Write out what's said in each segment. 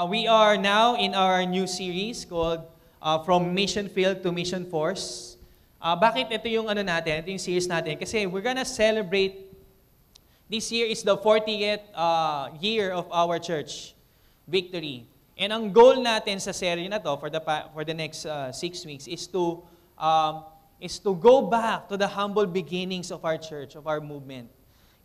We are now in our new series called From Mission Field to Mission Force. Bakit ito yung natin, ito yung series natin? Kasi we're gonna celebrate, this year is the 40th year of our church, Victory. And ang goal natin sa series na to for the next 6 weeks is to go back to the humble beginnings of our church, of our movement.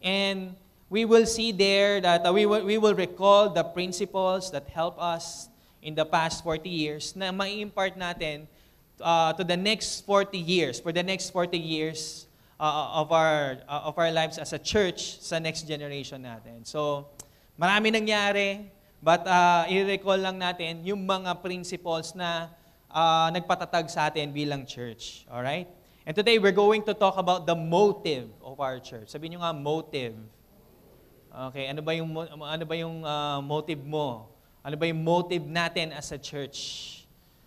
And we will see there that we will recall the principles that help us in the past 40 years na mai-impart natin to the next 40 years, for the next 40 years of our lives as a church sa next generation natin. So, marami nangyari, but i-recall lang natin yung mga principles na nagpatatag sa atin bilang church. Alright? And today, we're going to talk about the motive of our church. Sabihin nyo nga, motive. Okay, ano ba yung motive mo? Ano ba yung motive natin as a church?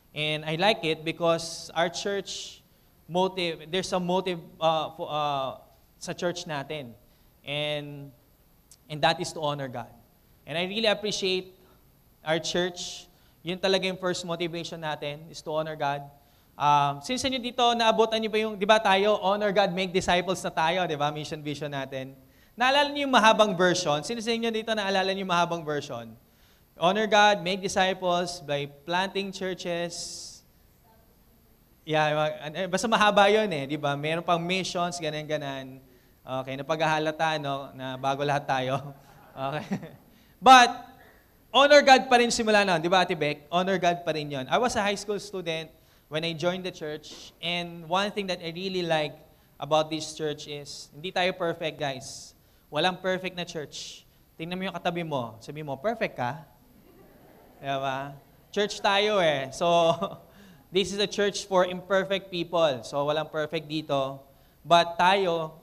And I like it because our church motive, there's a motive sa church natin. And that is to honor God. And I really appreciate our church. Yun talaga yung first motivation natin, is to honor God. Since nyo dito, naabotan nyo ba yung, di ba tayo, honor God, make disciples na tayo, di ba? Mission vision natin. Naalala niyo yung mahabang version? Sino sa inyo dito naalala niyo yung mahabang version? Honor God, make disciples by planting churches. Yeah, basta mahaba yun di ba? Meron pang missions, ganan-ganan. Okay, napaghahalata, no? Na bago lahat tayo. Okay. But, honor God pa rin simula nun, di ba, Ate Beck? Honor God pa rin yun. I was a high school student when I joined the church, and one thing that I really like about this church is, hindi tayo perfect, guys. Walang perfect na church. Tingnan mo yung katabi mo. Sabi mo, perfect ka? Diba? Church tayo So, this is a church for imperfect people. So, walang perfect dito. But tayo,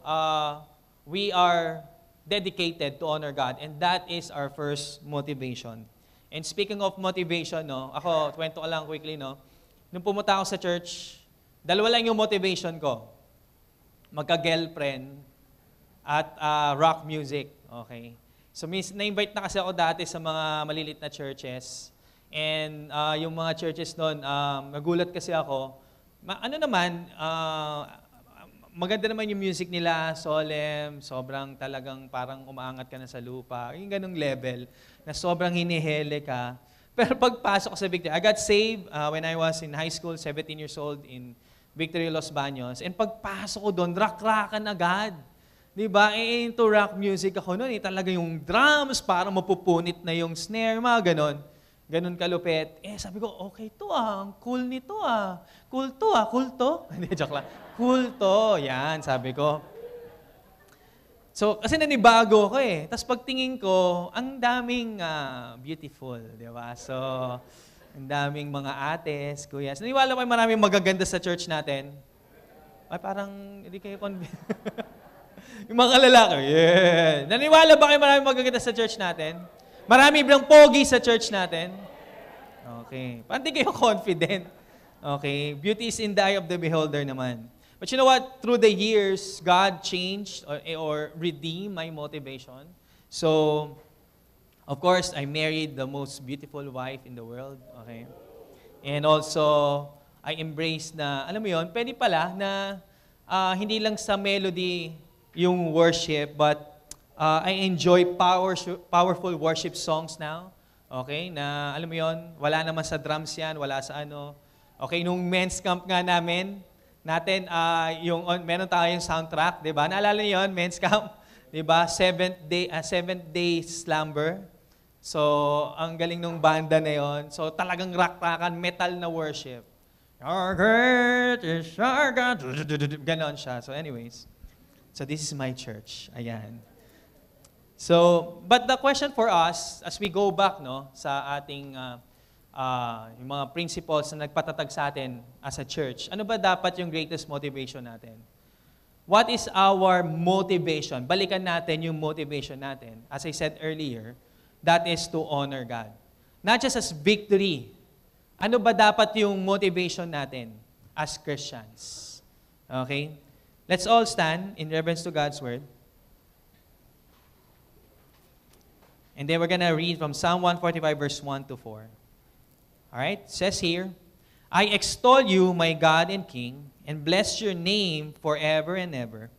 we are dedicated to honor God. And that is our first motivation. And speaking of motivation, ako, kwento ko lang quickly, nung pumunta ako sa church, dalawa lang yung motivation ko. Magka-girlfriend at rock music. Okay. So, na-invite na kasi ako dati sa mga malilit na churches. And yung mga churches doon, nagulat kasi ako. Maganda naman yung music nila, solemn, sobrang talagang parang umaangat ka na sa lupa. Yung ganung level, na sobrang hinihele ka. Pero pagpasok ko sa Victory, I got saved when I was in high school, 17 years old, in Victory, Los Baños. And pagpasok ko doon, rock-rockan agad. Diba? Into rock music ako noon. Talaga yung drums, parang mapupunit na yung snare, mga ganon. Ganon kalupit. Sabi ko, okay to ang cool nito Cool to? Hindi, joke lang. Cool to. Yan, sabi ko. So, kasi nanibago ko Tapos pagtingin ko, ang daming beautiful, di ba? So, ang daming mga ates, kuyas. Naniwala ko maraming magaganda sa church natin. Ay, parang hindi kayo yung mga lalaki, yeah. Naniwala ba kayo maraming magaganda sa church natin? Marami bang pogi sa church natin? Okay. Parang di kayo confident. Okay. Beauty is in the eye of the beholder naman. But you know what? Through the years, God changed or redeemed my motivation. So, of course, I married the most beautiful wife in the world. Okay. And also, I embraced na, alam mo yun, pwede pala na hindi lang sa melody yung worship, but I enjoy powerful worship songs now. Okay? Na, alam mo yon, wala naman sa drums yan, wala sa ano. Okay, nung men's camp nga natin, meron tayong soundtrack, di ba? Naalala niyo yun, men's camp? Di ba? Seventh day slumber. So, ang galing nung banda na yon. So, talagang rock-rockan, metal na worship. Our great is our God. Ganon siya. So, anyways. So, this is my church. Ayan. So, but the question for us, as we go back sa ating yung mga principles na nagpatatag sa atin as a church, ano ba dapat yung greatest motivation natin? What is our motivation? Balikan natin yung motivation natin. As I said earlier, that is to honor God. Not just as victory. Ano ba dapat yung motivation natin as Christians? Okay? Let's all stand in reverence to God's Word. And then we're going to read from Psalm 145, verse 1 to 4. All right? It says here, I extol you, my God and King, and bless your name forever and ever.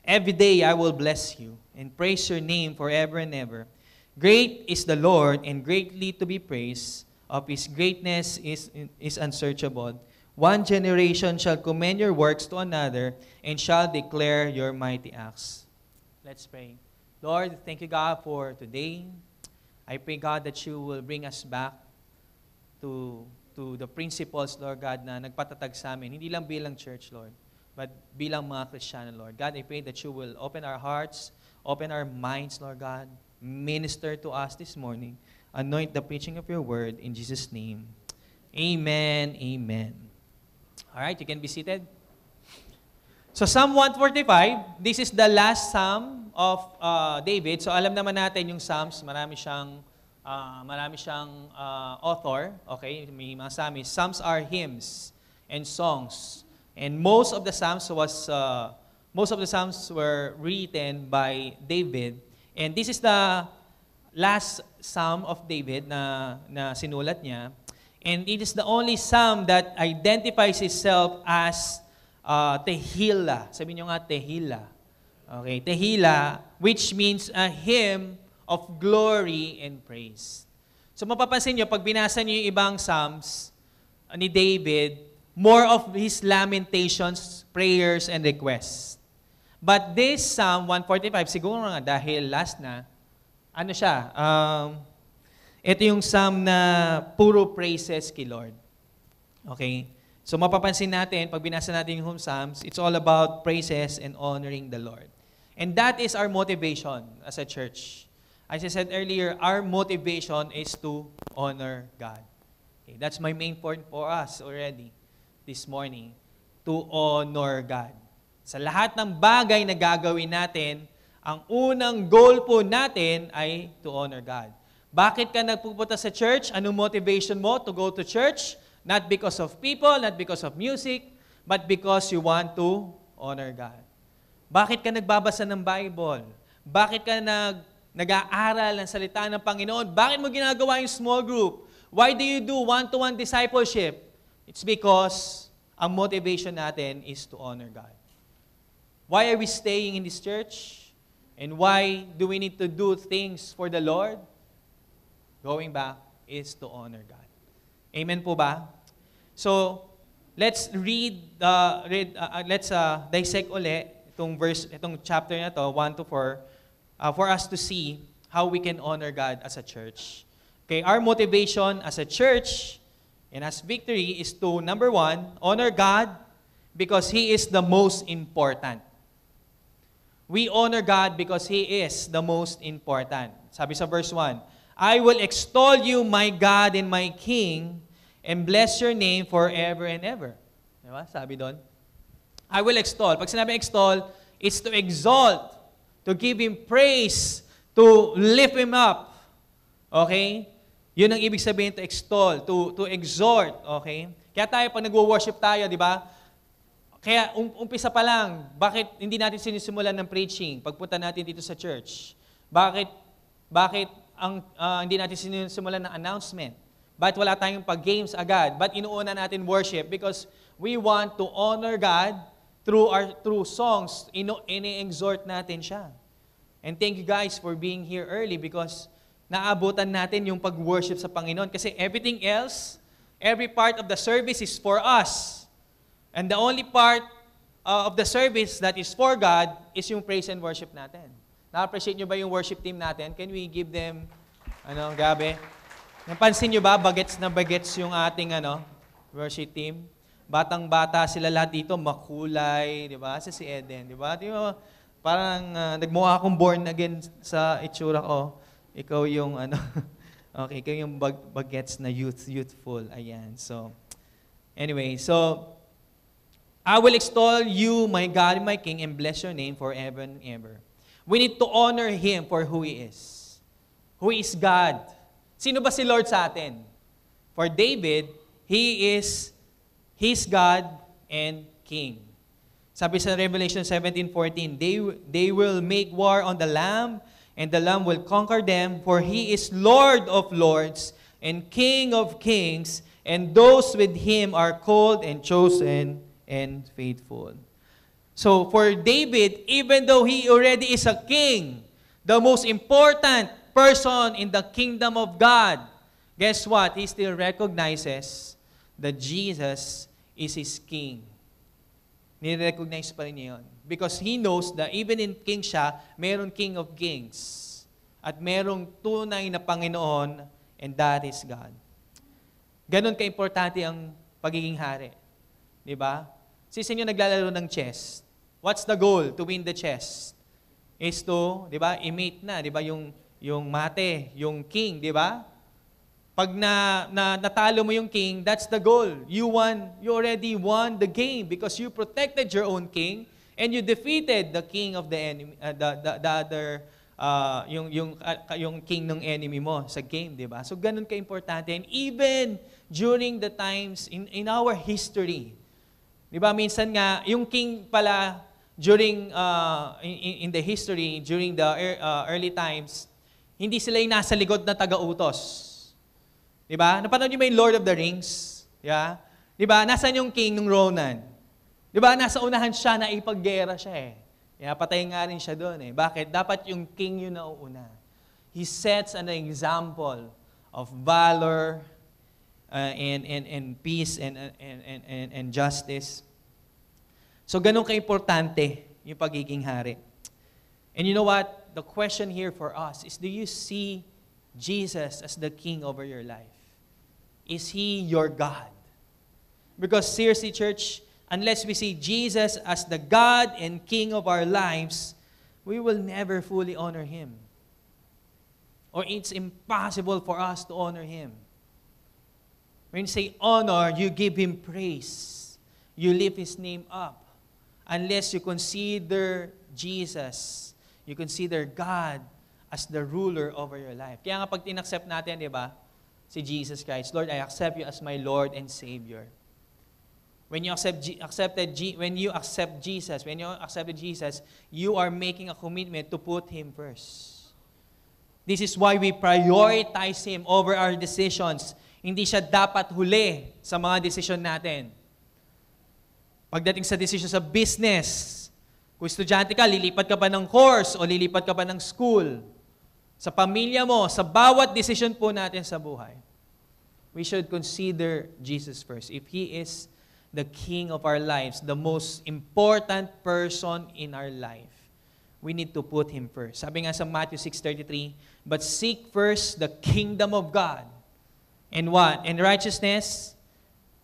Every day I will bless you and praise your name forever and ever. Great is the Lord and greatly to be praised. Of his greatness is unsearchable. One generation shall commend your works to another and shall declare your mighty acts. Let's pray. Lord, thank you, God, for today. I pray, God, that you will bring us back to the principles, Lord God, na nagpatatag sa amin. Hindi lang bilang church, Lord, but bilang mga Kristiyano, Lord. God, I pray that you will open our hearts, open our minds, Lord God. Minister to us this morning. Anoint the preaching of your word in Jesus' name. Amen. Amen. All right, you can be seated. So Psalm 145, this is the last Psalm of David. So alam naman natin yung Psalms, marami siyang author. Okay, may mga Psalms. Psalms are hymns and songs, and most of the Psalms were written by David. And this is the last Psalm of David na sinulat niya. And it is the only Psalm that identifies itself as Tehillah. Sabi niyo nga, Tehillah. Okay, Tehillah, which means a hymn of glory and praise. So mapapansin niyo, pag binasa niyo yung ibang Psalms ni David, more of his lamentations, prayers, and requests. But this Psalm 145, siguro nga dahil last na, ano siya, ito yung Psalm na puro praises kay Lord. Okay? So mapapansin natin, pag binasa natin yung Psalms, it's all about praises and honoring the Lord. And that is our motivation as a church. As I said earlier, our motivation is to honor God. Okay? That's my main point for us already this morning, to honor God. Sa lahat ng bagay na gagawin natin, ang unang goal po natin ay to honor God. Bakit ka nagpupunta sa church? Anong motivation mo to go to church? Not because of people, not because of music, but because you want to honor God. Bakit ka nagbabasa ng Bible? Bakit ka nag-aaral ng salita ng Panginoon? Bakit mo ginagawa yung small group? Why do you do one-to-one discipleship? It's because ang motivation natin is to honor God. Why are we staying in this church? And why do we need to do things for the Lord? Going back is to honor God. Amen po ba? So, let's dissect ulit itong chapter na to, 1 to 4, for us to see how we can honor God as a church. Okay, our motivation as a church and as Victory is to, number 1, honor God because He is the most important. We honor God because He is the most important. Sabi sa verse 1, I will extol you, my God and my King, and bless your name forever and ever. Diba? Sabi doon. I will extol. Pag sinabi extol, it's to exalt, to give Him praise, to lift Him up. Okay? Yun ang ibig sabihin to extol, to exhort. Okay? Kaya tayo, pag nag-worship tayo, di ba? Kaya umpisa pa lang, bakit hindi natin sinisimulan ng preaching pagpunta natin dito sa church? Bakit hindi natin sinisimulan ng announcement? Bakit wala tayong pag-games agad? Ba't inuuna natin worship? Because we want to honor God through songs. Ini-exhort natin siya. And thank you guys for being here early because naabutan natin yung pag-worship sa Panginoon. Kasi everything else, every part of the service is for us. And the only part of the service that is for God is yung praise and worship natin. Na-appreciate nyo ba yung worship team natin? Can we give them, gabi? Napansin nyo ba, bagets na bagets yung ating worship team? Batang-bata sila lahat dito, makulay, di ba? Si Eden, di ba? Di ba? Parang nagmukha akong born again sa itsura ko. Ikaw yung okay, ikaw yung bagets na youthful. Ayan. So, anyway, so, I will extol you, my God and my King, and bless your name forever and ever. We need to honor Him for who He is. Who is God? Sino ba si Lord sa atin? For David, He is His God and King. Sabi sa Revelation 17:14, they will make war on the Lamb, and the Lamb will conquer them, for He is Lord of lords and King of kings, and those with Him are called and chosen and faithful. So for David, even though he already is a king, the most important person in the kingdom of God, guess what? He still recognizes that Jesus is his king. Nire-recognize pa rin niya yun. Because he knows that even in king siya, meron King of Kings. At merong tunay na Panginoon, and that is God. Ganon ka-importante ang pagiging hari. Diba? Sa inyo naglalaro ng chess. What's the goal to win the chess? Is to, diba, i-mate na, diba, yung mate, yung king, diba? Pag natalo mo yung king, that's the goal. You already won the game because you protected your own king and you defeated the king of the enemy, the other, yung king ng enemy mo sa game, di ba? So ganun ka-importante. And even during the times in our history, di ba, minsan nga, yung king pala during, in the history, during the early times, hindi sila yung nasa likod na taga-utos. Diba? Napanood niyo ba yung Lord of the Rings? Yeah? Diba? Nasaan yung king ng Ronan? Diba? Nasa unahan siya na ipaggera siya eh. Yeah, patay nga rin siya doon eh. Bakit? Dapat yung king yun na uuna. He sets an example of valor and peace and justice. So ganun ka-importante yung pagiging hari. And you know what? The question here for us is, do you see Jesus as the king over your life? Is He your God? Because seriously, church, unless we see Jesus as the God and King of our lives, we will never fully honor Him. Or it's impossible for us to honor Him. When you say honor, you give Him praise. You lift His name up. Unless you consider Jesus, you consider God as the ruler over your life. Kaya nga pag tinaccept natin, di ba, si Jesus Christ, Lord, I accept you as my Lord and Savior. When you accepted Jesus, you are making a commitment to put Him first. This is why we prioritize Him over our decisions. Hindi siya dapat huli sa mga desisyon natin. Pagdating sa desisyon sa business, kung estudyante ka, lilipat ka ba ng course o lilipat ka ba ng school? Sa pamilya mo, sa bawat decision po natin sa buhay, we should consider Jesus first. If He is the King of our lives, the most important person in our life, we need to put Him first. Sabi nga sa Matthew 6:33, but seek first the kingdom of God. And what? And righteousness.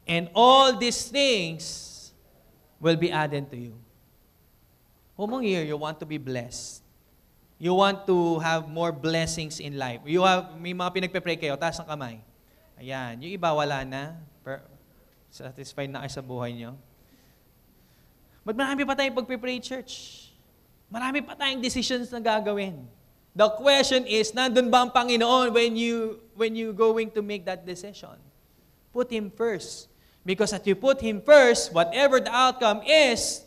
And all these things will be added to you. Humong year, you want to be blessed. You want to have more blessings in life. May mga pinagpe-pray kayo, taas ng kamay. Ayan. Yung iba, wala na. Satisfied na kayo sa buhay nyo. But marami pa tayong pagpe-pray, church. Marami pa tayong decisions na gagawin. The question is, nandun ba ang Panginoon when you going to make that decision? Put Him first. Because as you put Him first, whatever the outcome is,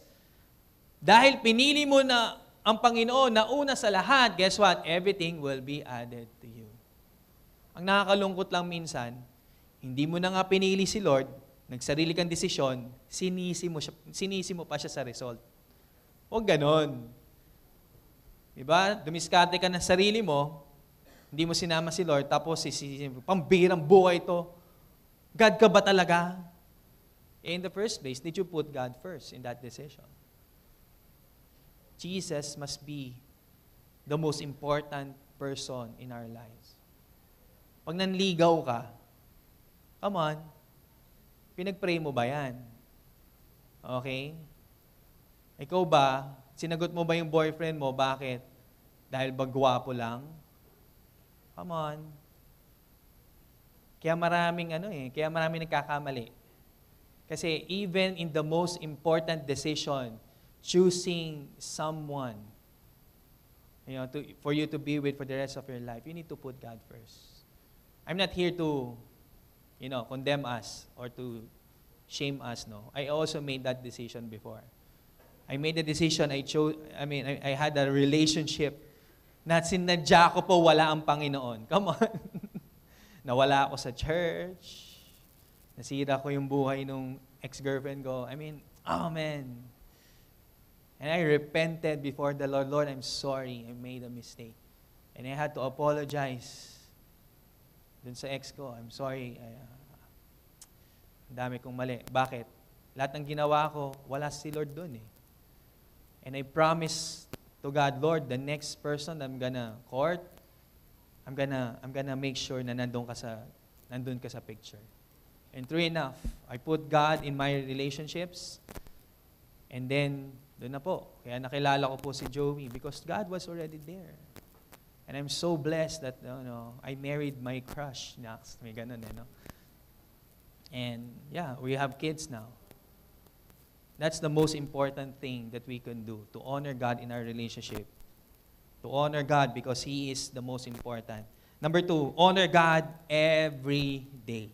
dahil pinili mo na ang Panginoon na una sa lahat, guess what? Everything will be added to you. Ang nakakalungkot lang minsan, hindi mo na nga pinili si Lord, nagsarili kang desisyon, sinisi mo pa siya sa result. Huwag ganon. Diba? Dumiskarte ka ng sarili mo, hindi mo sinama si Lord, tapos pambirang buhay ito. God ka ba talaga? In the first place, did you put God first in that decision? Jesus must be the most important person in our lives. Pag nanligaw ka, come on, pinag-pray mo ba yan? Okay? Ikaw ba, sinagot mo ba yung boyfriend mo? Bakit? Dahil ba gwapo lang? Come on. Kaya maraming nagkakamali. Kasi even in the most important decision, choosing someone, for you to be with for the rest of your life, you need to put God first. I'm not here to, condemn us or to shame us, no. I also made that decision before. I made the decision, I had a relationship na sinadya ko po wala ang Panginoon. Come on. Nawala ako sa church. Nasira ko yung buhay nung ex-girlfriend ko. I mean, oh man. And I repented before the Lord. Lord, I'm sorry. I made a mistake. And I had to apologize dun sa ex ko. I'm sorry. Ang dami kong mali. Bakit? Lahat ng ginawa ko, wala si Lord dun eh. And I promised to God, Lord, the next person I'm gonna court, I'm gonna make sure na nandun ka sa picture. And true enough, I put God in my relationships. And then, doon na po. Kaya nakilala ko po si Joey because God was already there. And I'm so blessed that I married my crush. Next, may ganun And yeah, we have kids now. That's the most important thing that we can do, to honor God in our relationship. To honor God because He is the most important. Number 2, honor God every day.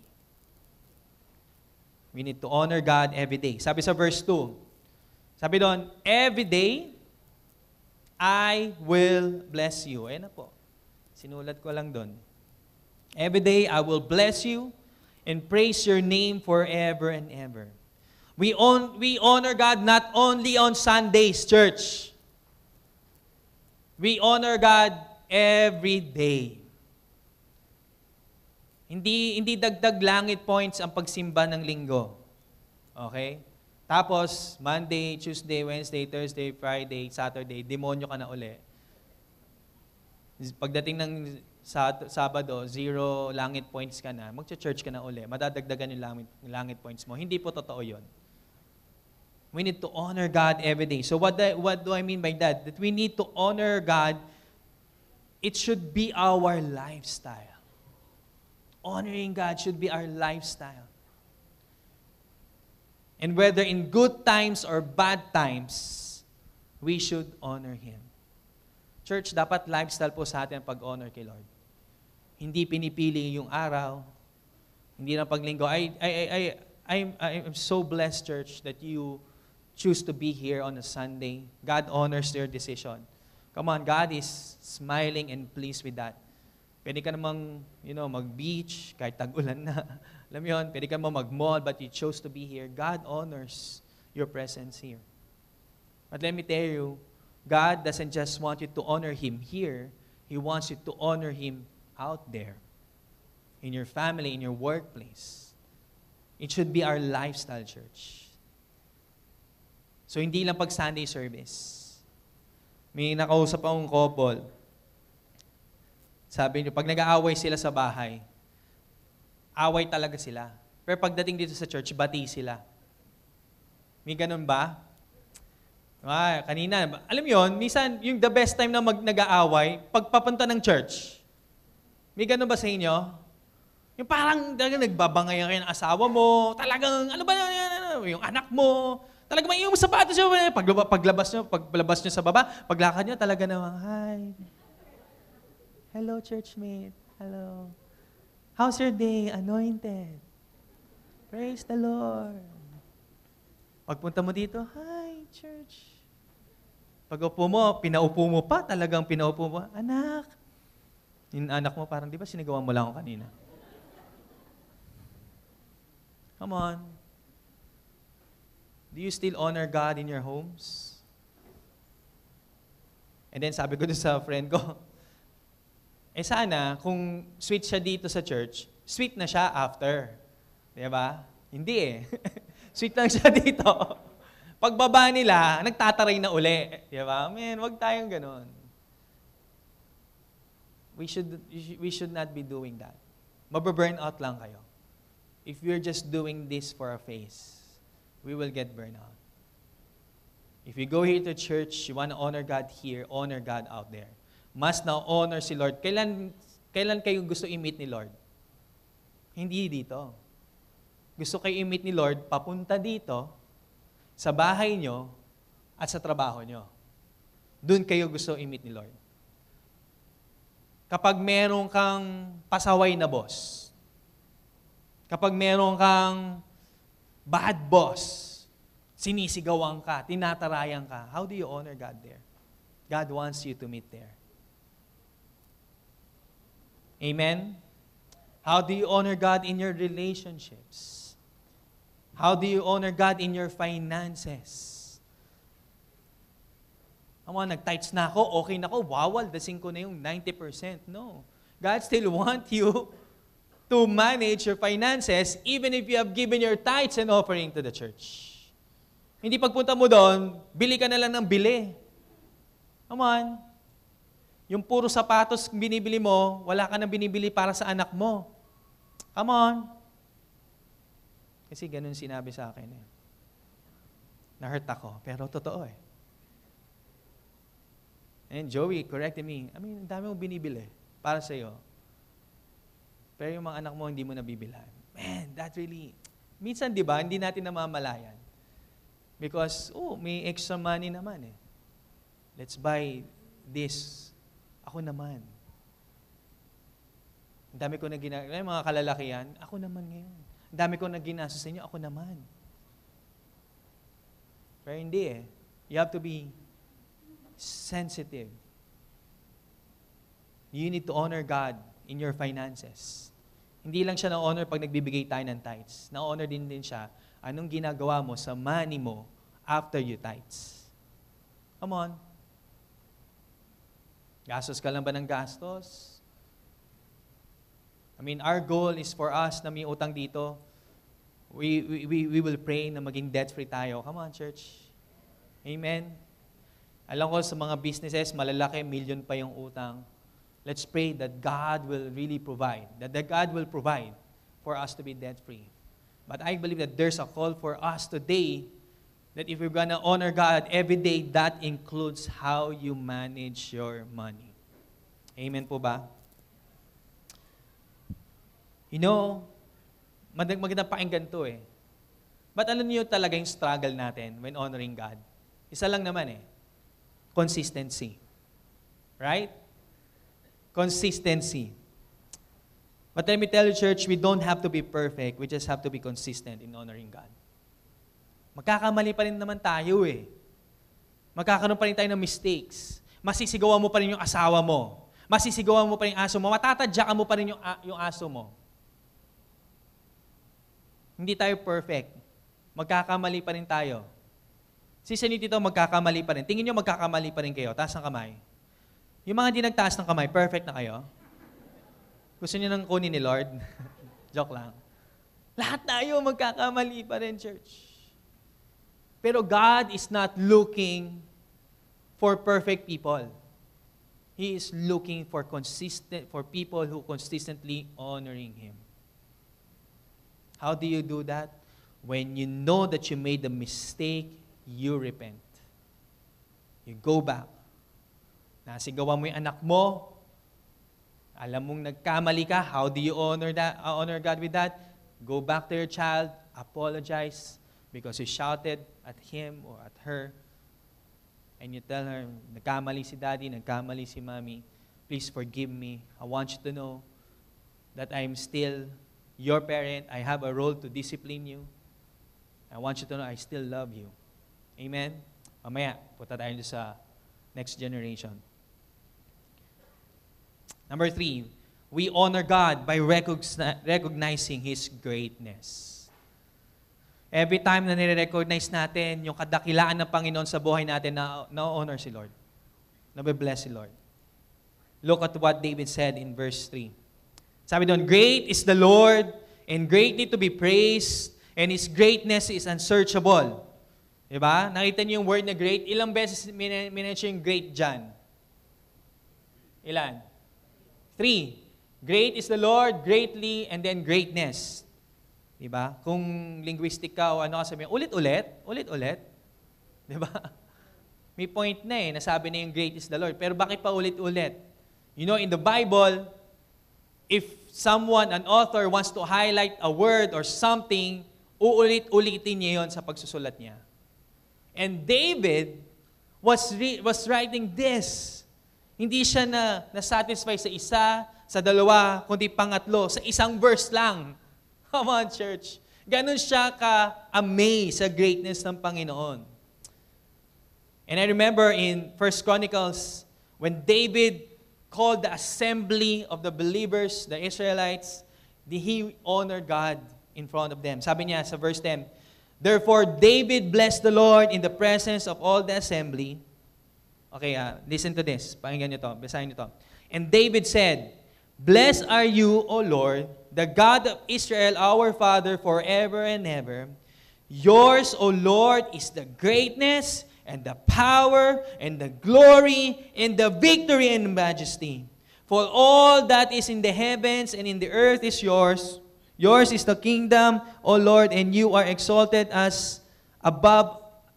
We need to honor God every day. Sabi sa verse 2, sabi doon, every day, I will bless you. Ayan na po. Sinulat ko lang doon. Every day, I will bless you and praise your name forever and ever. We honor God not only on Sundays, church. We honor God every day. Hindi dagdag langit points ang pagsimba ng linggo. Okay? Tapos, Monday, Tuesday, Wednesday, Thursday, Friday, Saturday, demonyo ka na uli. Pagdating ng Sabado, 0 langit points ka na, magcha-church ka na uli, madadagdagan yung langit points mo. Hindi po totoo yun. We need to honor God every day. So what do I mean by that? That we need to honor God, it should be our lifestyle. Honoring God should be our lifestyle. And whether in good times or bad times, we should honor Him. Church, dapat lifestyle po sa atin pag-honor kay Lord. Hindi pinipili yung araw, hindi na paglinggo. I'm so blessed, church, that you choose to be here on a Sunday. God honors your decision. Come on, God is smiling and pleased with that. Pwede ka namang, mag-beach, kahit tag-ulan na. Alam mo yun, pwede ka namang mag-mall, but you chose to be here. God honors your presence here. But let me tell you, God doesn't just want you to honor Him here. He wants you to honor Him out there. In your family, in your workplace. It should be our lifestyle, church. So, hindi lang pag Sunday service. May nakausap akong couple. Sabi niyo, pag nag-aaway sila sa bahay, away talaga sila. Pero pagdating dito sa church, bati sila. May ganun ba? Kanina, alam mo yun, minsan, yung the best time na nag-aaway, pagpapunta ng church. May ganun ba sa inyo? Yung parang nagbabangayan kayo ng asawa mo, talagang, yung anak mo, talagang may yung sapatos nyo, paglabas nyo sa baba, paglakad nyo, talaga naman, hi. Hello, churchmate. Hello. How's your day? Anointed. Praise the Lord. Pagpunta mo dito, hi, church. Pag-upo mo, pinaupo mo pa, talagang pinaupo mo, anak. Yung anak mo, parang, di ba sinigawan mo lang ako kanina? Come on. Do you still honor God in your homes? And then sabi ko doon sa friend ko, sana, kung sweet siya dito sa church, sweet na siya after. Di ba? Hindi eh. Sweet lang siya dito. Pagbaba nila, nagtataray na uli. Di ba? Man, wag tayong ganun. We should not be doing that. Mababurn out lang kayo. If we're just doing this for a face, we will get burned out. If you go here to church, you want to honor God here, honor God out there. Must now honor si Lord. Kailan kayo gusto i-meet ni Lord? Hindi dito. Gusto kayo i-meet ni Lord, papunta dito, sa bahay nyo, at sa trabaho nyo. Doon kayo gusto i-meet ni Lord. Kapag meron kang pasaway na boss, kapag meron kang bad boss, sinisigawan ka, tinatarayan ka, how do you honor God there? God wants you to meet there. Amen? How do you honor God in your relationships? How do you honor God in your finances? Nag-tithes na ako, okay na ako, wawal, dasing ko na yung 90%. No. God still wants you to manage your finances even if you have given your tithes and offering to the church. Hindi pagpunta mo doon, bili ka na lang ng bili. Come on. Yung puro sapatos binibili mo, wala ka nang binibili para sa anak mo. Come on. Kasi ganun sinabi sa akin. Na-hurt ako, pero totoo eh. And Joey corrected me. Ang dami mong binibili para sa iyo. Pero yung mga anak mo, hindi mo nabibilhan. Man, that really, minsan di ba, hindi natin namamalayan. Because, may extra money naman eh. Let's buy this. Ako naman. Ang dami ko na ginagawa. Mga kalalakihan, ako naman ngayon. Ang dami ko na ginasa sa inyo, ako naman. Pero hindi eh. You have to be sensitive. You need to honor God in your finances. Hindi lang siya na-honor pag nagbibigay tayo ng tithes. Na-honor din siya anong ginagawa mo sa money mo after you tithes. Come on. Gastos ka lang ba ng gastos? Our goal is for us na may utang dito. We will pray na maging debt-free tayo. Come on, church. Amen. Alam ko sa mga businesses, malalaki, million pa yung utang. Let's pray that God will really provide. That God will provide for us to be debt-free. But I believe that there's a call for us today that if we're gonna honor God every day, that includes how you manage your money. Amen po ba? Magandang pakinggan to eh. But alam niyo talaga yung struggle natin when honoring God? Isa lang naman eh. Consistency. Right? Consistency. But let me tell you, church, we don't have to be perfect. We just have to be consistent in honoring God. Magkakamali pa rin naman tayo eh. Magkakaroon pa rin tayo ng mistakes. Masisigawan mo pa rin yung asawa mo. Masisigawan mo pa rin yung aso mo. Matatadyakan mo pa rin yung aso mo. Hindi tayo perfect. Magkakamali pa rin tayo. Si Sanito magkakamali pa rin. Tingin nyo magkakamali pa rin kayo. Taas ng kamay. Yung mga di nagtaas ng kamay, perfect na kayo? Gusto nyo nang kunin ni Lord? Joke lang. Lahat tayo magkakamali pa rin, church. Pero God is not looking for perfect people. He is looking for people who consistently honoring Him. How do you do that? When you know that you made a mistake, you repent. You go back. Nasigawan mo yung anak mo. Alam mong nagkamali ka. How do you honor God with that? Go back to your child. Apologize because you shouted at him or at her. And you tell her, nagkamali si daddy, nagkamali si mommy. Please forgive me. I want you to know that I'm still your parent. I have a role to discipline you. I want you to know I still love you. Amen? Mamaya, punta tayo sa next generation. Number 3, we honor God by recognizing His greatness. Every time na nire-recognize natin yung kadakilaan ng Panginoon sa buhay natin, na-honor si Lord. Nabe-bless si Lord. Look at what David said in verse 3. Sabi doon, great is the Lord and greatly to be praised, and His greatness is unsearchable. Diba? Nakita niyo yung word na great? Ilang beses minention yung great dyan? Ilan? 3. Great is the Lord, greatly, and then greatness. Diba? Kung linguistic ka o ano ka sabihin, ulit-ulit. Diba? May point na eh, nasabi na yung great is the Lord. Pero bakit pa ulit-ulit? You know, in the Bible, if someone, an author, wants to highlight a word or something, uulit-ulitin niya yon sa pagsusulat niya. And David was writing this. Hindi siya na-satisfy sa isa, sa dalawa, kundi pangatlo, sa isang verse lang. Come on, church. Ganon siya ka-amaze sa greatness ng Panginoon. And I remember in 1 Chronicles, when David called the assembly of the believers, the Israelites, he honored God in front of them. Sabi niya sa verse 10, "Therefore David blessed the Lord in the presence of all the assembly." Okay, listen to this. Pakinggan niyo to. Basahin niyo to. "And David said, Blessed are you, O Lord, the God of Israel, our Father, forever and ever. Yours, O Lord, is the greatness and the power and the glory and the victory and majesty. For all that is in the heavens and in the earth is yours. Yours is the kingdom, O Lord, and you are exalted as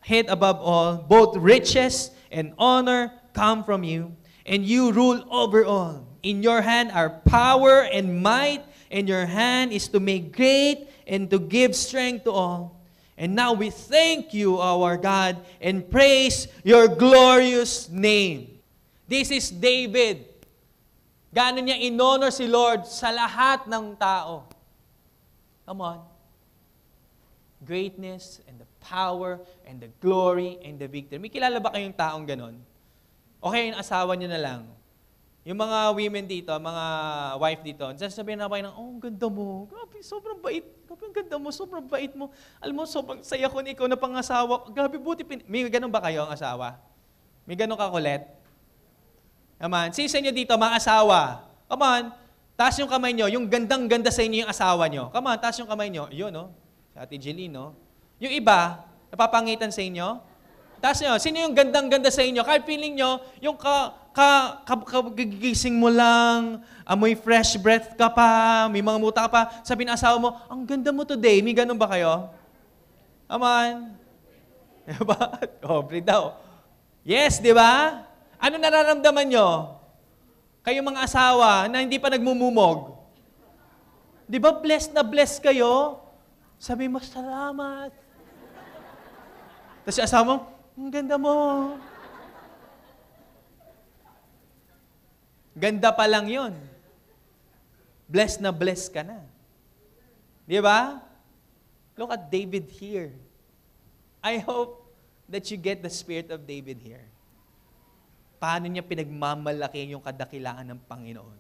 head above all. Both riches and honor come from you, and you rule over all. In your hand are power and might, and your hand is to make great and to give strength to all. And now we thank you, our God, and praise your glorious name." This is David. Gaano niya in-honor si Lord sa lahat ng tao. Come on. Greatness and the power and the glory and the victory. May kilala ba kayong taong ganon? Okay, yung asawa niyo na lang. Yung mga women dito, mga wife dito, sasabihin na kayo ng, "Oh, ang ganda mo. Grabe, sobrang bait. Grabe, ang ganda mo. Sobrang bait mo. Alam mo, sobrang saya ko na ikaw na pangasawa. Grabe, buti. May ganon ba kayo ang asawa? May ganon kakulit? Come on. Sino sa inyo dito, mga asawa? Come on. Taas yung kamay nyo. Yung gandang-ganda sa inyo yung asawa nyo. Come on, taas yung kamay nyo. Yun, no? Si Ate Jeline, no? Yung iba, napapangitan sa inyo? Taas nyo. Sino yung gandang-ganda sa inyo? Kahit feeling nyo, yung kagigising mo lang, amoy fresh breath ka pa, may mga muta ka pa, sabi ng asawa mo, "Ang ganda mo today." May ganun ba kayo? Come on. Diba? Pobre daw. Yes, di ba? Ano nararamdaman nyo? Kayong mga asawa na hindi pa nagmumumog. Di ba blessed na blessed kayo? Sabi mo, "Salamat." Tapos yung asawa mo, "Ang ganda mo." Ganda pa lang yun. Blessed na blessed ka na. Di ba? Look at David here. I hope that you get the spirit of David here. Paano niya pinagmamalaki yung kadakilaan ng Panginoon?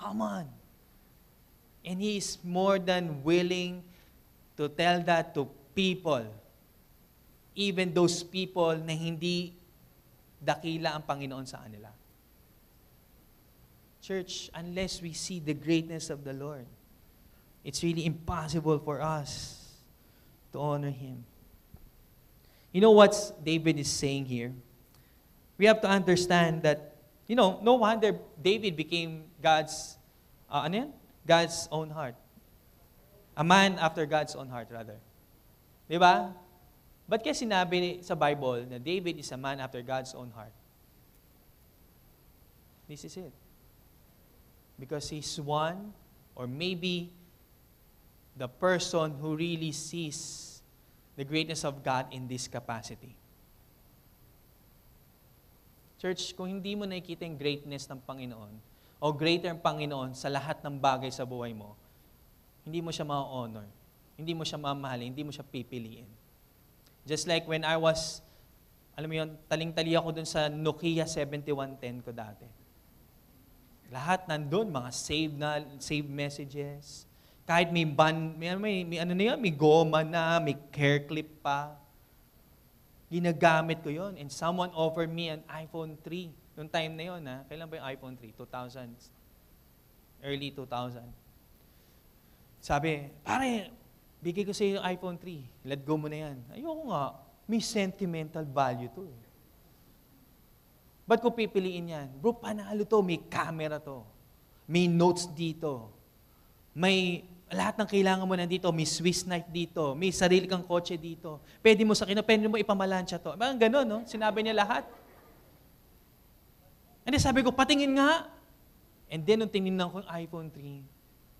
Come on. And he is more than willing to tell that to people. Even those people na hindi dakila ang Panginoon sa kanila. Church, unless we see the greatness of the Lord, it's really impossible for us to honor Him. You know what David is saying here? We have to understand that, no wonder David became God's own heart. A man after God's own heart, rather. Di ba? Ba't kaya sinabi sa Bible na David is a man after God's own heart? This is it. Because he's one, or maybe the person who really sees the greatness of God in this capacity. Church, kung hindi mo nakikita yung greatness ng Panginoon, o greater ang Panginoon sa lahat ng bagay sa buhay mo, hindi mo siya ma-honor, hindi mo siya mamahalin, hindi mo siya pipiliin. Just like when I was, alam mo yun, taling-tali ako dun sa Nokia 7110 ko dati. Lahat nandun, mga saved messages. Kahit may may goma na, may hair clip pa. Ginagamit ko yon. And someone offered me an iPhone 3. Noong time na yun, kailan ba yung iPhone 3? 2000s. Early 2000. Sabi, "Pare, bigay ko sa iyo yung iPhone 3. Let go mo na yan." Ayoko nga. May sentimental value to. Ba't ko pipiliin yan? Bro, panalo to. May camera to. May notes dito. May lahat ng kailangan mo nandito. May Swiss knife dito. May sarili kang kotse dito. Pwede mo mo ipamalansya to. Parang gano'n, no? Sinabi niya lahat. And then sabi ko, patingin nga. And then, nung tinignan ko yung iPhone 3,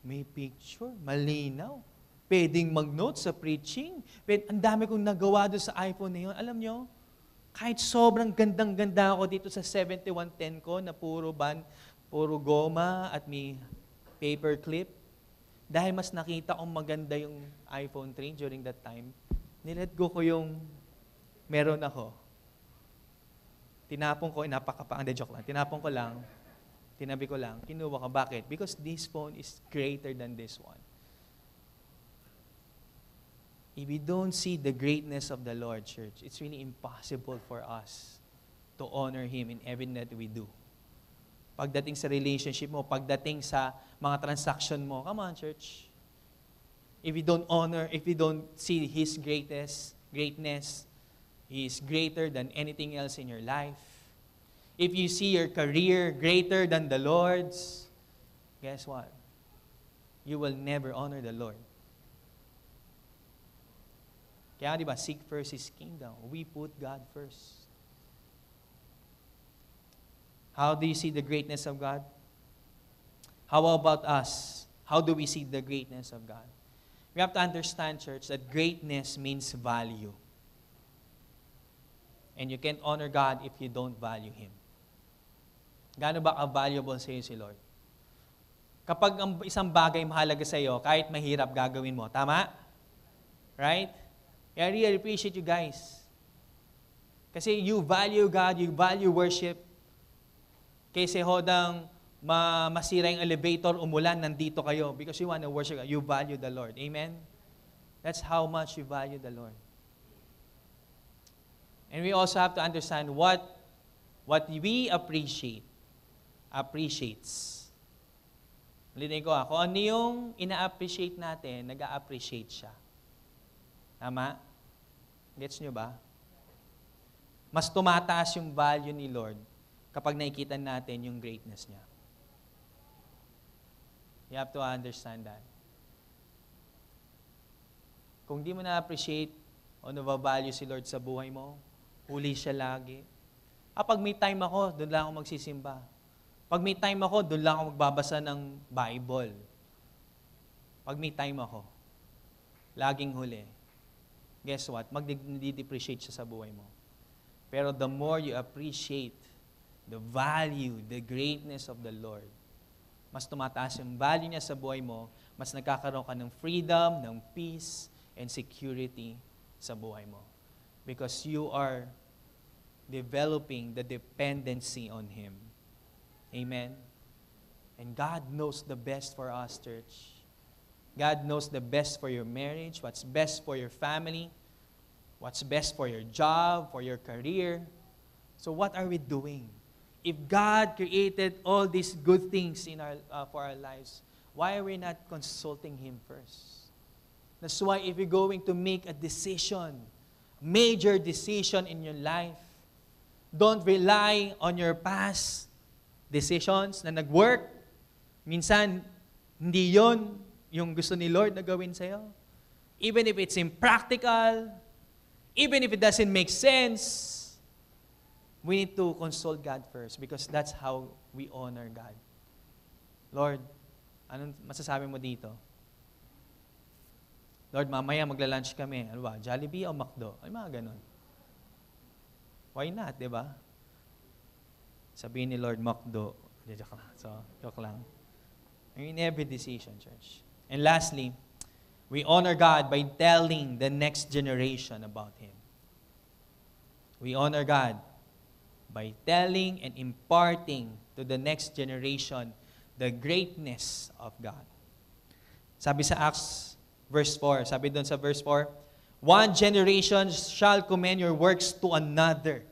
may picture, malinaw. Pwedeng mag-note sa preaching. Ang dami kong nagawa doon sa iPhone na yun. Alam nyo, kahit sobrang gandang-ganda ako dito sa 7110 ko na puro goma at may paper clip, dahil mas nakita kong maganda yung iPhone 3 during that time, nilet go ko yung meron ako. Tinapon ko, joke lang, tinapon ko lang. Tinabi ko lang, kinuha ka. Bakit? Because this phone is greater than this one. If we don't see the greatness of the Lord, church, it's really impossible for us to honor Him in everything that we do. Pagdating sa relationship mo, pagdating sa mga transaction mo, come on, church. If you don't honor, if you don't see His greatness, He is greater than anything else in your life. If you see your career greater than the Lord's, guess what? You will never honor the Lord. Kaya di ba, seek first His kingdom. We put God first. How do you see the greatness of God? How about us? How do we see the greatness of God? We have to understand, church, that greatness means value. And you can't honor God if you don't value Him. Gaano ba ka-valuable sa iyo si Lord? Kapag ang isang bagay mahalaga sa iyo, kahit mahirap gagawin mo. Tama? Right? I really appreciate you guys. Kasi you value God, you value worship. Kasi hodang masira yung elevator, umulan, nandito kayo because you want to worship God. You value the Lord. Amen? That's how much you value the Lord. And we also have to understand what we appreciates. Ulitin ko kung ano yung ina-appreciate natin, nag-a-appreciate siya. Tama? Gets nyo ba? Mas tumataas yung value ni Lord kapag nakikita natin yung greatness niya. You have to understand that. Kung di mo na-appreciate o na-value si Lord sa buhay mo, huli siya lagi. Pag may time ako, doon lang ako magsisimba. Pag may time ako, doon lang ako magbabasa ng Bible. Pag may time ako, laging huli. Guess what? Mag-depreciate siya sa buhay mo. Pero the more you appreciate the value, the greatness of the Lord, mas tumataas yung value niya sa buhay mo, mas nagkakaroon ka ng freedom, ng peace, and security sa buhay mo. Because you are developing the dependency on Him. Amen? And God knows the best for us, church. God knows the best for your marriage, what's best for your family, what's best for your job, for your career. So what are we doing? If God created all these good things in for our lives, why are we not consulting Him first? That's why if you're going to make a decision, major decision in your life, don't rely on your past decisions na nag-work. Minsan, hindi yon yung gusto ni Lord na gawin sa'yo. Even if it's impractical, even if it doesn't make sense, we need to consult God first because that's how we honor God. Lord, anong masasabi mo dito? Lord, mamaya magla-lunch kami. Ano ba? Jollibee o McDo? Ay, mga ganun. Why not, di ba? Sabihin ni Lord, McDo. So, joke lang. In every decision, church. And lastly, we honor God by telling the next generation about Him. We honor God by telling and imparting to the next generation the greatness of God. Sabi sa Acts verse 4, sabi doon sa verse 4, one generation shall commend your works to another.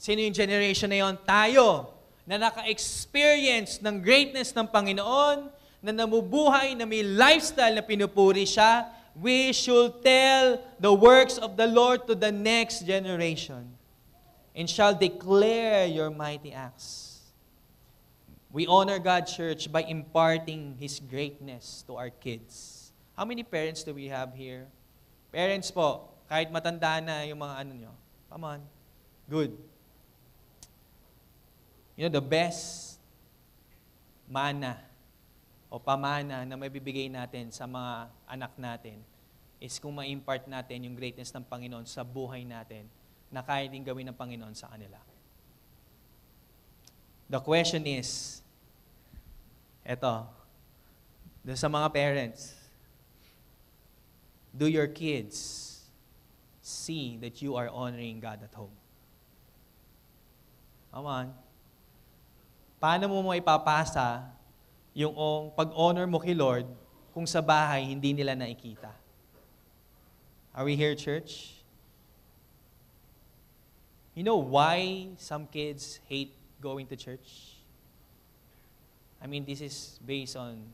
Sino yung generation na yon? Tayo, na naka-experience ng greatness ng Panginoon, na namubuhay, na may lifestyle na pinupuri siya, we should tell the works of the Lord to the next generation and shall declare your mighty acts. We honor God, church, by imparting His greatness to our kids. How many parents do we have here? Parents po, kahit matanda na yung mga ano nyo. Come on. Good. You know, the best mana o pamana na mabibigay natin sa mga anak natin is kung ma-impart natin yung greatness ng Panginoon sa buhay natin na kaya din gawin ng Panginoon sa kanila. The question is, eto, sa mga parents, do your kids see that you are honoring God at home? Come on. Paano mo ipapasa yung pag-honor mo kay Lord kung sa bahay hindi nila nakikita? Are we here, church? You know why some kids hate going to church? I mean, this is based on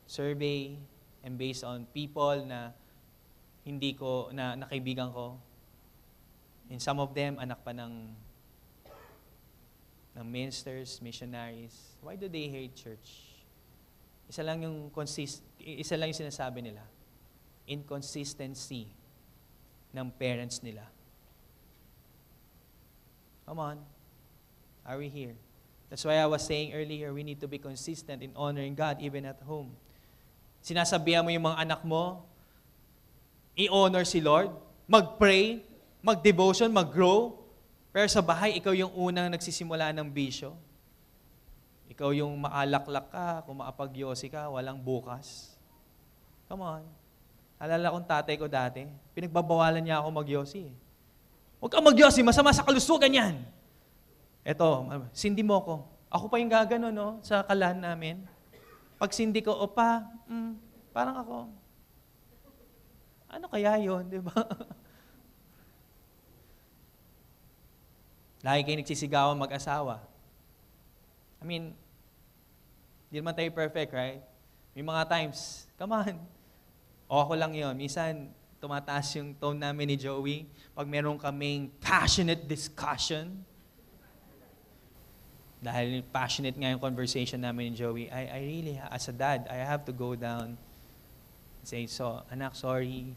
survey and based on people na kaibigan ko. And some of them, anak pa ng ministers, missionaries. Why do they hate church? Isa lang yung sinasabi nila. Inconsistency ng parents nila. Come on. Are we here? That's why I was saying earlier, we need to be consistent in honoring God even at home. Sinasabihan mo yung mga anak mo, i-honor si Lord, mag-pray, mag-devotion, mag-grow, pero sa bahay, ikaw yung unang nagsisimula ng bisyo. Ikaw yung maalaklak ka, kung maapagyosi ka, walang bukas. Come on. Alala kong tatay ko dati, pinagbabawalan niya ako magyosi. Huwag kang magyosi, masama sa kalusugan yan. Eto, sindi mo ko. Ako pa yung gagano, no, sa kalan namin. Pag sindi ko, opa, parang ako. Ano kaya yun, di ba? Lagi kayo nagsisigawan mag-asawa. I mean, di naman tayo perfect, right? May mga times, come on. O ako lang yun. Minsan, tumataas yung tone namin ni Joey. Pag meron kaming passionate discussion, dahil passionate nga yung conversation namin ni Joey, I really, as a dad, I have to go down and say, so, anak, sorry.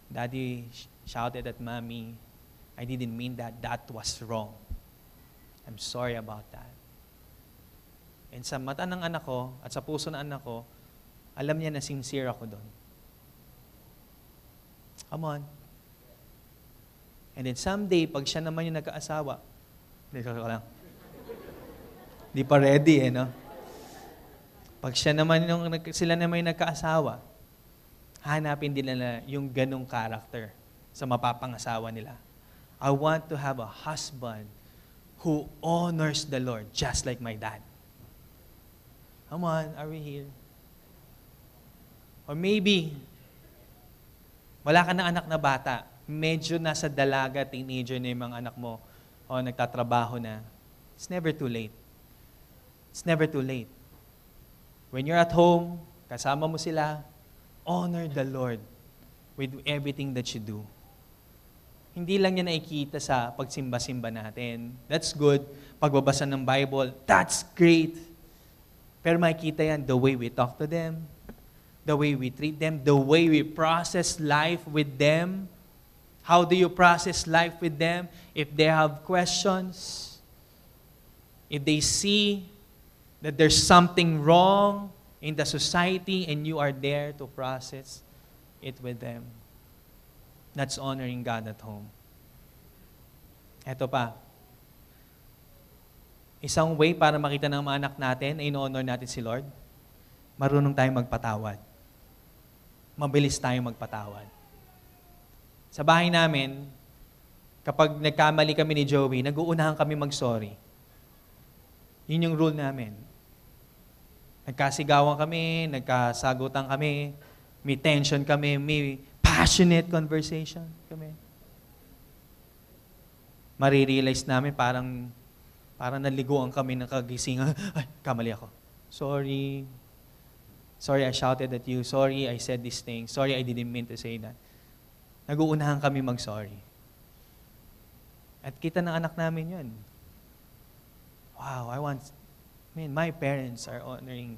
Daddy shouted at mommy. I didn't mean that. That was wrong. I'm sorry about that. And sa mata ng anak ko at sa puso ng anak ko, alam niya na sincere ako doon. Come on. And then someday, pag siya naman yung nagkaasawa, di pa ready no? Pag siya naman sila naman yung nagkaasawa, hanapin din nila yung ganong character sa mapapangasawa nila. I want to have a husband who honors the Lord just like my dad. Come on, are we here? Or maybe, wala ka na anak na bata, medyo nasa dalaga, teenager na yung mga anak mo, o nagtatrabaho na. It's never too late. It's never too late. When you're at home, kasama mo sila, honor the Lord with everything that you do. Hindi lang niya nakikita sa pagsimba-simba natin. That's good. Pagbabasa ng Bible, that's great. Pero makikita yan the way we talk to them, the way we treat them, the way we process life with them. How do you process life with them? If they have questions, if they see that there's something wrong in the society and you are there to process it with them. That's honoring God at home. Eto pa. Isang way para makita ng mga anak natin na in-honor natin si Lord, marunong tayong magpatawad. Mabilis tayong magpatawad. Sa bahay namin, kapag nagkamali kami ni Joey, nag-uunahan kami mag-sorry. Yun yung rule namin. Nagkasigawan kami, nagkasagutan kami, may tension kami, may passionate conversation kami. Marirealize namin parang naliguan kami ng kagisingan. Ay, kamali ako. Sorry. Sorry, I shouted at you. Sorry, I said this thing. Sorry, I didn't mean to say that. Nag-uunahan kami mag-sorry. At kita ng anak namin yun. Wow, my parents are honoring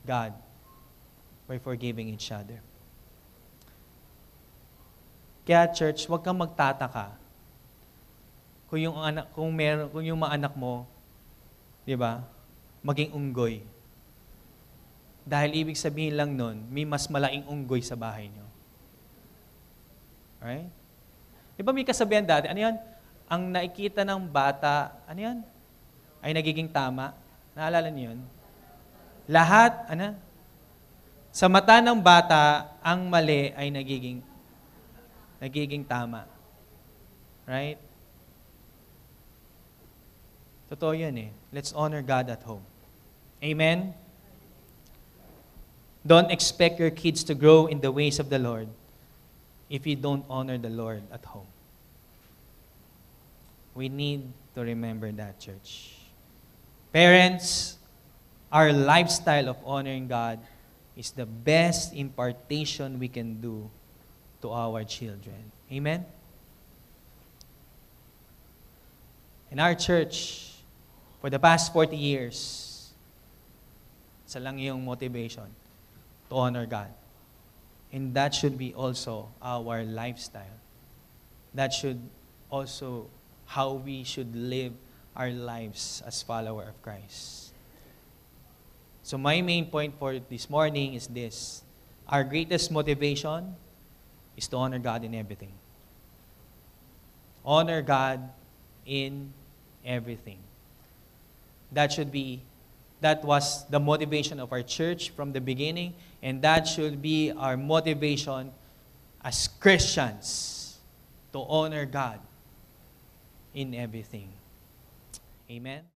God by forgiving each other. Kaya church, huwag kang magtataka kung yung mga anak mo, 'di ba? Maging unggoy. Dahil ibig sabihin lang nun, may mas malaking unggoy sa bahay niyo. Right? 'Di ba may kasabihan dati, ano 'yan? Ang nakikita ng bata, ano 'yan? Ay nagiging tama. Naalala niyo 'yun? Lahat, sa mata ng bata, ang mali ay nagiging tama. Right? Totoo yan eh. Let's honor God at home. Amen? Don't expect your kids to grow in the ways of the Lord if you don't honor the Lord at home. We need to remember that, church. Parents, our lifestyle of honoring God is the best impartation we can do to our children. Amen? In our church, for the past 40 years, isa lang yung motivation to honor God. And that should be also our lifestyle. That should also how we should live our lives as follower of Christ. So my main point for this morning is this. Our greatest motivation is to honor God in everything. Honor God in everything. That was the motivation of our church from the beginning, and that should be our motivation as Christians to honor God in everything. Amen.